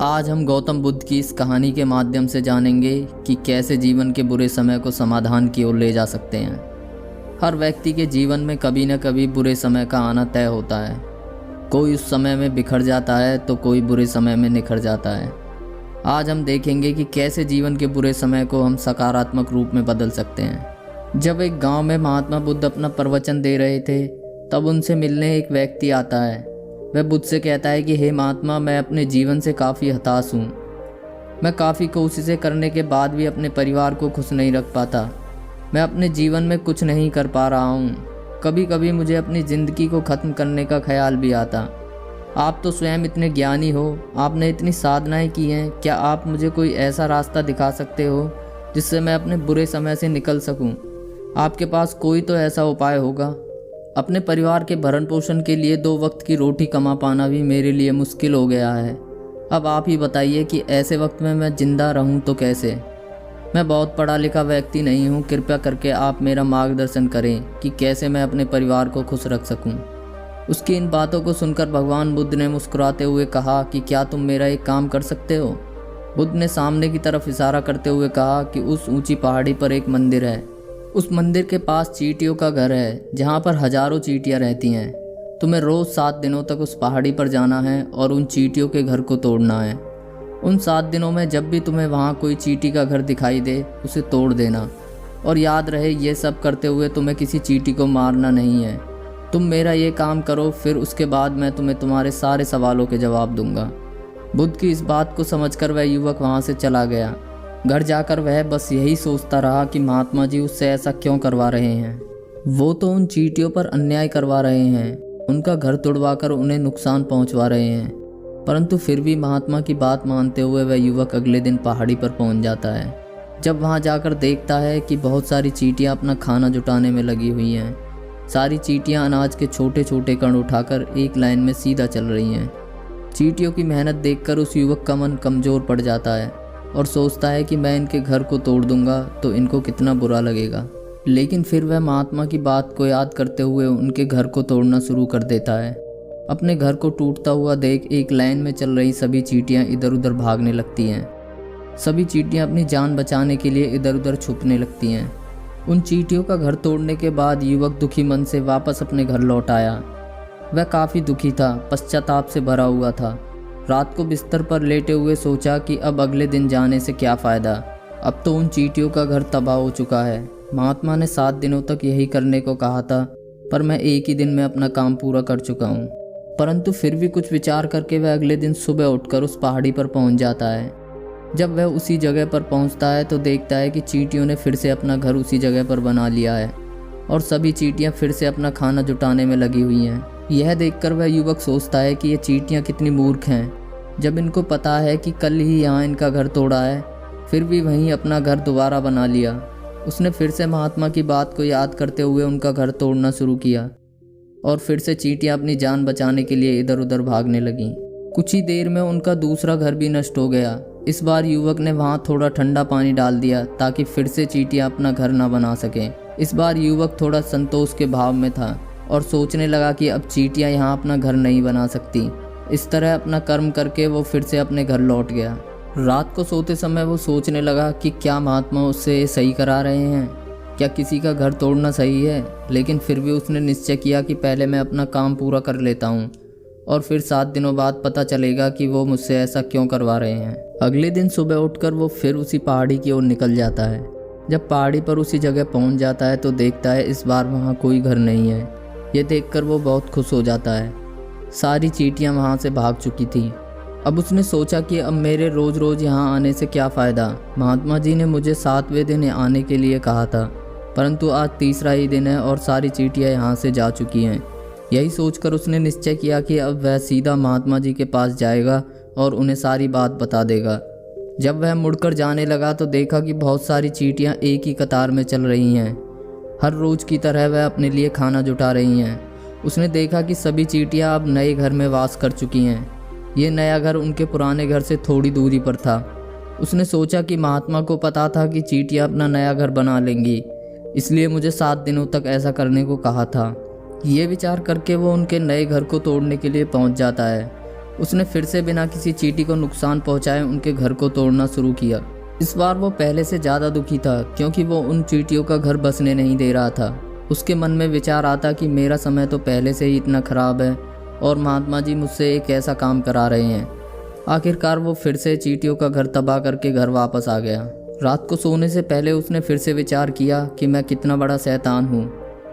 आज हम गौतम बुद्ध की इस कहानी के माध्यम से जानेंगे कि कैसे जीवन के बुरे समय को समाधान की ओर ले जा सकते हैं। हर व्यक्ति के जीवन में कभी न कभी बुरे समय का आना तय होता है। कोई उस समय में बिखर जाता है तो कोई बुरे समय में निखर जाता है। आज हम देखेंगे कि कैसे जीवन के बुरे समय को हम सकारात्मक रूप में बदल सकते हैं। जब एक गांव में महात्मा बुद्ध अपना प्रवचन दे रहे थे, तब उनसे मिलने एक व्यक्ति आता है। वह बुद्ध से कहता है कि हे महात्मा, मैं अपने जीवन से काफ़ी हताश हूँ। मैं काफ़ी कोशिशें करने के बाद भी अपने परिवार को खुश नहीं रख पाता। मैं अपने जीवन में कुछ नहीं कर पा रहा हूँ। कभी कभी मुझे अपनी ज़िंदगी को ख़त्म करने का ख्याल भी आता। आप तो स्वयं इतने ज्ञानी हो, आपने इतनी साधनाएं की हैं, क्या आप मुझे कोई ऐसा रास्ता दिखा सकते हो जिससे मैं अपने बुरे समय से निकल सकूं? आपके पास कोई तो ऐसा उपाय होगा। अपने परिवार के भरण पोषण के लिए 2 वक्त की रोटी कमा पाना भी मेरे लिए मुश्किल हो गया है। अब आप ही बताइए कि ऐसे वक्त में मैं जिंदा रहूं तो कैसे? मैं बहुत पढ़ा लिखा व्यक्ति नहीं हूं। कृपया करके आप मेरा मार्गदर्शन करें कि कैसे मैं अपने परिवार को खुश रख सकूं। उसकी इन बातों को सुनकर भगवान बुद्ध ने मुस्कुराते हुए कहा कि क्या तुम मेरा एक काम कर सकते हो? बुद्ध ने सामने की तरफ इशारा करते हुए कहा कि उस ऊंची पहाड़ी पर एक मंदिर है। उस मंदिर के पास चींटियों का घर है, जहाँ पर हजारों चींटियाँ रहती हैं। तुम्हें रोज़ 7 दिनों तक उस पहाड़ी पर जाना है और उन चींटियों के घर को तोड़ना है। उन 7 दिनों में जब भी तुम्हें वहाँ कोई चींटी का घर दिखाई दे, उसे तोड़ देना। और याद रहे, ये सब करते हुए तुम्हें किसी चींटी को मारना नहीं है। तुम मेरा ये काम करो, फिर उसके बाद मैं तुम्हें तुम्हारे सारे सवालों के जवाब दूंगा। बुद्ध की इस बात को समझकर वह युवक वहाँ से चला गया। घर जाकर वह बस यही सोचता रहा कि महात्मा जी उससे ऐसा क्यों करवा रहे हैं। वो तो उन चींटियों पर अन्याय करवा रहे हैं, उनका घर तोड़वाकर उन्हें नुकसान पहुंचवा रहे हैं। परंतु फिर भी महात्मा की बात मानते हुए वह युवक अगले दिन पहाड़ी पर पहुंच जाता है। जब वहां जाकर देखता है कि बहुत सारी चींटियां अपना खाना जुटाने में लगी हुई हैं। सारी चींटियां अनाज के छोटे छोटे कण उठाकर एक लाइन में सीधा चल रही हैं। चींटियों की मेहनत देखकर उस युवक का मन कमज़ोर पड़ जाता है और सोचता है कि मैं इनके घर को तोड़ दूंगा तो इनको कितना बुरा लगेगा। लेकिन फिर वह महात्मा की बात को याद करते हुए उनके घर को तोड़ना शुरू कर देता है। अपने घर को टूटता हुआ देख एक लाइन में चल रही सभी चींटियां इधर उधर भागने लगती हैं। सभी चींटियां अपनी जान बचाने के लिए इधर उधर छुपने लगती हैं। उन चींटियों का घर तोड़ने के बाद युवक दुखी मन से वापस अपने घर लौट आया। वह काफ़ी दुखी था, पश्चाताप से भरा हुआ था। रात को बिस्तर पर लेटे हुए सोचा कि अब अगले दिन जाने से क्या फ़ायदा। अब तो उन चींटियों का घर तबाह हो चुका है। महात्मा ने 7 दिनों तक यही करने को कहा था, पर मैं एक ही दिन में अपना काम पूरा कर चुका हूँ। परंतु फिर भी कुछ विचार करके वह अगले दिन सुबह उठकर उस पहाड़ी पर पहुँच जाता है। जब वह उसी जगह पर पहुँचता है तो देखता है कि चींटियों ने फिर से अपना घर उसी जगह पर बना लिया है और सभी चींटियाँ फिर से अपना खाना जुटाने में लगी हुई हैं। यह देखकर वह युवक सोचता है कि ये चींटियाँ कितनी मूर्ख हैं। जब इनको पता है कि कल ही यहाँ इनका घर तोड़ा है, फिर भी वहीं अपना घर दोबारा बना लिया। उसने फिर से महात्मा की बात को याद करते हुए उनका घर तोड़ना शुरू किया और फिर से चींटियाँ अपनी जान बचाने के लिए इधर उधर भागने लगीं। कुछ ही देर में उनका दूसरा घर भी नष्ट हो गया। इस बार युवक ने वहाँ थोड़ा ठंडा पानी डाल दिया ताकि फिर से चींटियाँ अपना घर ना बना सकें। इस बार युवक थोड़ा संतोष के भाव में था और सोचने लगा कि अब चींटियाँ यहाँ अपना घर नहीं बना सकती। इस तरह अपना कर्म करके वो फिर से अपने घर लौट गया। रात को सोते समय वो सोचने लगा कि क्या महात्मा उससे सही करा रहे हैं, क्या किसी का घर तोड़ना सही है। लेकिन फिर भी उसने निश्चय किया कि पहले मैं अपना काम पूरा कर लेता हूँ और फिर 7 दिनों बाद पता चलेगा कि वो मुझसे ऐसा क्यों करवा रहे हैं। अगले दिन सुबह उठकर वो फिर उसी पहाड़ी की ओर निकल जाता है। जब पहाड़ी पर उसी जगह पहुँच जाता है तो देखता है इस बार वहाँ कोई घर नहीं है। ये देखकर वो बहुत खुश हो जाता है। सारी चींटियाँ वहाँ से भाग चुकी थीं। अब उसने सोचा कि अब मेरे रोज़ रोज़ यहाँ आने से क्या फ़ायदा। महात्मा जी ने मुझे 7वें दिन आने के लिए कहा था, परंतु आज तीसरा ही दिन है और सारी चींटियाँ यहाँ से जा चुकी हैं। यही सोचकर उसने निश्चय किया कि अब वह सीधा महात्मा जी के पास जाएगा और उन्हें सारी बात बता देगा। जब वह मुड़कर जाने लगा तो देखा कि बहुत सारी चींटियाँ एक ही कतार में चल रही हैं। हर रोज़ की तरह वह अपने लिए खाना जुटा रही हैं। उसने देखा कि सभी चींटियाँ अब नए घर में वास कर चुकी हैं। ये नया घर उनके पुराने घर से थोड़ी दूरी पर था। उसने सोचा कि महात्मा को पता था कि चींटियाँ अपना नया घर बना लेंगी, इसलिए मुझे 7 दिनों तक ऐसा करने को कहा था। ये विचार करके वो उनके नए घर को तोड़ने के लिए पहुंच जाता है। उसने फिर से बिना किसी चींटी को नुकसान पहुंचाए उनके घर को तोड़ना शुरू किया। इस बार वो पहले से ज़्यादा दुखी था क्योंकि वो उन चींटियों का घर बसने नहीं दे रहा था। उसके मन में विचार आता कि मेरा समय तो पहले से ही इतना ख़राब है और महात्मा जी मुझसे एक ऐसा काम करा रहे हैं। आखिरकार वो फिर से चींटियों का घर तबाह करके घर वापस आ गया। रात को सोने से पहले उसने फिर से विचार किया कि मैं कितना बड़ा शैतान हूँ,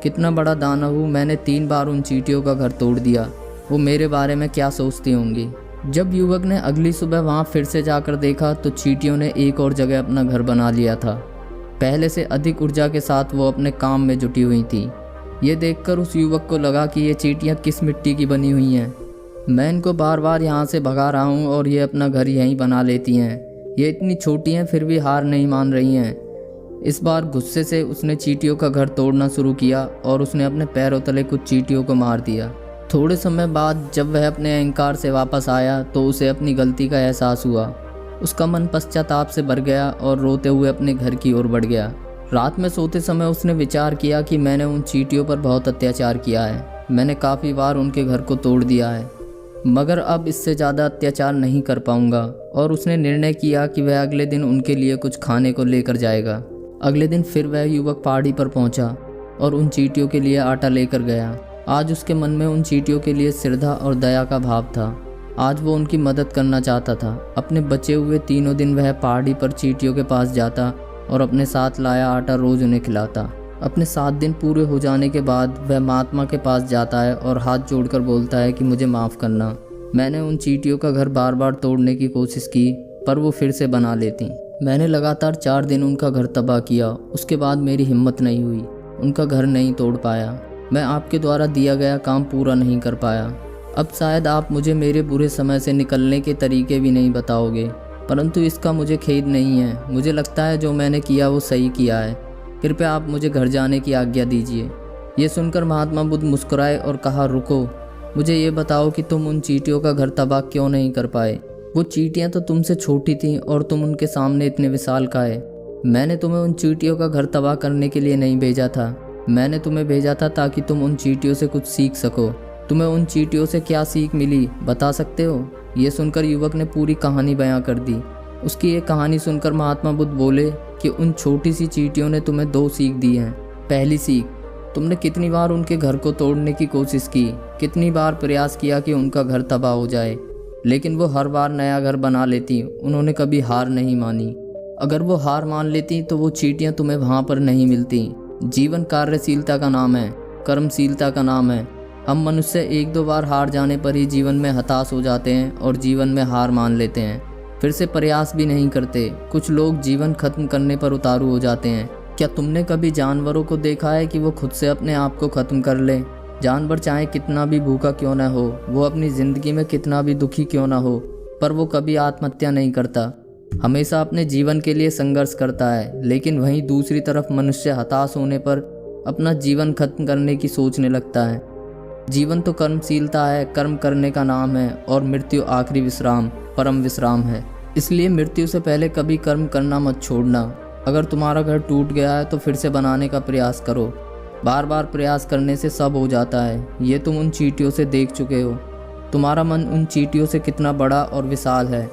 कितना बड़ा दानव हूँ। मैंने 3 बार उन चींटियों का घर तोड़ दिया। वो मेरे बारे में क्या सोचती होंगी। जब युवक ने अगली सुबह वहाँ फिर से जाकर देखा तो चींटियों ने एक और जगह अपना घर बना लिया था। पहले से अधिक ऊर्जा के साथ वो अपने काम में जुटी हुई थी। ये देखकर उस युवक को लगा कि ये चींटियाँ किस मिट्टी की बनी हुई हैं। मैं इनको बार बार यहाँ से भगा रहा हूँ और ये अपना घर यहीं बना लेती हैं। ये इतनी छोटी हैं फिर भी हार नहीं मान रही हैं। इस बार गुस्से से उसने चींटियों का घर तोड़ना शुरू किया और उसने अपने पैरों तले कुछ चींटियों को मार दिया। थोड़े समय बाद जब वह अपने अहंकार से वापस आया तो उसे अपनी गलती का एहसास हुआ। उसका मन पश्चाताप से भर गया और रोते हुए अपने घर की ओर बढ़ गया। रात में सोते समय उसने विचार किया कि मैंने उन चींटियों पर बहुत अत्याचार किया है। मैंने काफ़ी बार उनके घर को तोड़ दिया है, मगर अब इससे ज़्यादा अत्याचार नहीं कर पाऊंगा। और उसने निर्णय किया कि वह अगले दिन उनके लिए कुछ खाने को लेकर जाएगा। अगले दिन फिर वह युवक पहाड़ी पर पहुंचा और उन चींटियों के लिए आटा लेकर गया। आज उसके मन में उन चींटियों के लिए श्रद्धा और दया का भाव था। आज वो उनकी मदद करना चाहता था। अपने बचे हुए 3 दिन वह पहाड़ी पर चींटियों के पास जाता और अपने साथ लाया आटा रोज़ उन्हें खिलाता। अपने 7 दिन पूरे हो जाने के बाद वह महात्मा के पास जाता है और हाथ जोड़कर बोलता है कि मुझे माफ़ करना। मैंने उन चींटियों का घर बार बार तोड़ने की कोशिश की पर वो फिर से बना लेती। मैंने लगातार 4 दिन उनका घर तबाह किया। उसके बाद मेरी हिम्मत नहीं हुई, उनका घर नहीं तोड़ पाया। मैं आपके द्वारा दिया गया काम पूरा नहीं कर पाया। अब शायद आप मुझे मेरे बुरे समय से निकलने के तरीके भी नहीं बताओगे, परंतु इसका मुझे खेद नहीं है। मुझे लगता है जो मैंने किया वो सही किया है। कृपया आप मुझे घर जाने की आज्ञा दीजिए। ये सुनकर महात्मा बुद्ध मुस्कुराए और कहा, रुको, मुझे ये बताओ कि तुम उन चींटियों का घर तबाह क्यों नहीं कर पाए। वो चींटियाँ तो तुमसे छोटी थीं और तुम उनके सामने इतने विशालकाय। मैंने तुम्हें उन चींटियों का घर तबाह करने के लिए नहीं भेजा था। मैंने तुम्हें भेजा था ताकि तुम उन चींटियों से कुछ सीख सको। तुम्हें उन चींटियों से क्या सीख मिली, बता सकते हो? ये सुनकर युवक ने पूरी कहानी बयां कर दी। उसकी ये कहानी सुनकर महात्मा बुद्ध बोले कि उन छोटी सी चींटियों ने तुम्हें 2 सीख दी हैं। पहली सीख, तुमने कितनी बार उनके घर को तोड़ने की कोशिश की, कितनी बार प्रयास किया कि उनका घर तबाह हो जाए, लेकिन वो हर बार नया घर बना लेती। उन्होंने कभी हार नहीं मानी। अगर वो हार मान लेती तो वो चींटियाँ तुम्हें वहाँ पर नहीं मिलती। जीवन कार्यशीलता का नाम है, कर्मशीलता का नाम है। हम मनुष्य 1-2 बार हार जाने पर ही जीवन में हताश हो जाते हैं और जीवन में हार मान लेते हैं, फिर से प्रयास भी नहीं करते। कुछ लोग जीवन खत्म करने पर उतारू हो जाते हैं। क्या तुमने कभी जानवरों को देखा है कि वो खुद से अपने आप को ख़त्म कर ले? जानवर चाहे कितना भी भूखा क्यों ना हो, वो अपनी ज़िंदगी में कितना भी दुखी क्यों ना हो, पर वो कभी आत्महत्या नहीं करता। हमेशा अपने जीवन के लिए संघर्ष करता है। लेकिन वहीं दूसरी तरफ मनुष्य हताश होने पर अपना जीवन खत्म करने की सोचने लगता है। जीवन तो कर्मशीलता है, कर्म करने का नाम है, और मृत्यु आखिरी विश्राम, परम विश्राम है। इसलिए मृत्यु से पहले कभी कर्म करना मत छोड़ना। अगर तुम्हारा घर टूट गया है तो फिर से बनाने का प्रयास करो। बार बार प्रयास करने से सब हो जाता है। ये तुम उन चींटियों से देख चुके हो। तुम्हारा मन उन चींटियों से कितना बड़ा और विशाल है।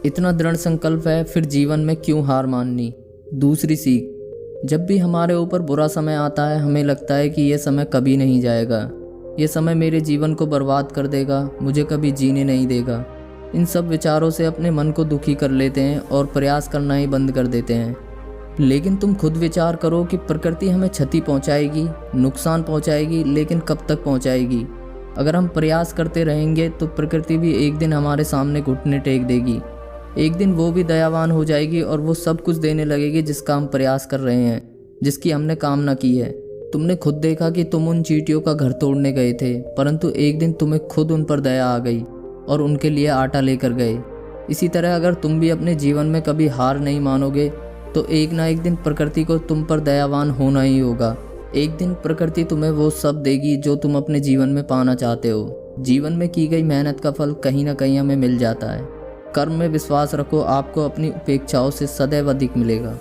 इतना दृढ़ संकल्प है, फिर जीवन में क्यों हार माननी। दूसरी सीख, जब भी हमारे ऊपर बुरा समय आता है हमें लगता है कि यह समय कभी नहीं जाएगा, ये समय मेरे जीवन को बर्बाद कर देगा, मुझे कभी जीने नहीं देगा। इन सब विचारों से अपने मन को दुखी कर लेते हैं और प्रयास करना ही बंद कर देते हैं। लेकिन तुम खुद विचार करो कि प्रकृति हमें क्षति पहुंचाएगी, नुकसान पहुंचाएगी, लेकिन कब तक पहुंचाएगी। अगर हम प्रयास करते रहेंगे तो प्रकृति भी एक दिन हमारे सामने घुटने टेक देगी। एक दिन वो भी दयावान हो जाएगी और वो सब कुछ देने लगेगी जिसका हम प्रयास कर रहे हैं, जिसकी हमने कामना की है। तुमने खुद देखा कि तुम उन चींटियों का घर तोड़ने गए थे, परंतु एक दिन तुम्हें खुद उन पर दया आ गई और उनके लिए आटा लेकर गए। इसी तरह अगर तुम भी अपने जीवन में कभी हार नहीं मानोगे तो एक ना एक दिन प्रकृति को तुम पर दयावान होना ही होगा। एक दिन प्रकृति तुम्हें वो सब देगी जो तुम अपने जीवन में पाना चाहते हो। जीवन में की गई मेहनत का फल कहीं ना कहीं हमें मिल जाता है। कर्म में विश्वास रखो, आपको अपनी अपेक्षाओं से सदैव अधिक मिलेगा।